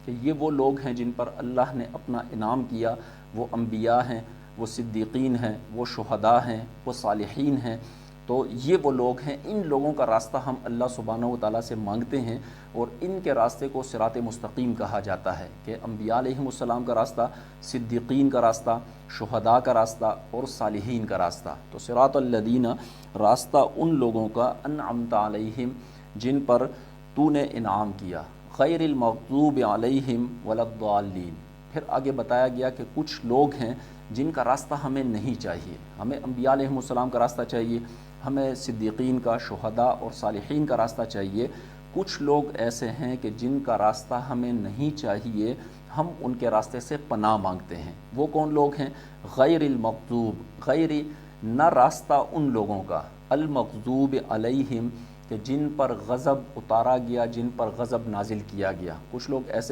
کہ یہ وہ لوگ ہیں جن پر اللہ نے اپنا انعام کیا، وہ انبیاء ہیں، وہ صدیقین ہیں، وہ شہداء ہیں، وہ صالحین ہیں۔ تو یہ وہ لوگ ہیں، ان لوگوں کا راستہ ہم اللہ سبحانہ و تعالیٰ سے مانگتے ہیں، اور ان کے راستے کو صراط مستقیم کہا جاتا ہے کہ انبیاء علیہم السلام کا راستہ، صدیقین کا راستہ، شہداء کا راستہ اور صالحین کا راستہ۔ تو صراط الذین، راستہ ان لوگوں کا، انعمت علیہم، جن پر تو نے انعام کیا، غیر المغضوب علیہم ولا الضالین۔ پھر آگے بتایا گیا کہ کچھ لوگ ہیں جن کا راستہ ہمیں نہیں چاہیے، ہمیں انبیاء علیہم السلام کا راستہ چاہیے، ہمیں صدیقین کا، شہداء اور صالحین کا راستہ چاہیے۔ کچھ لوگ ایسے ہیں کہ جن کا راستہ ہمیں نہیں چاہیے، ہم ان کے راستے سے پناہ مانگتے ہیں۔ وہ کون لوگ ہیں؟ غیر المغضوب، غیر نہ راستہ ان لوگوں کا، المغضوب علیہم کہ جن پر غضب اتارا گیا، جن پر غضب نازل کیا گیا۔ کچھ لوگ ایسے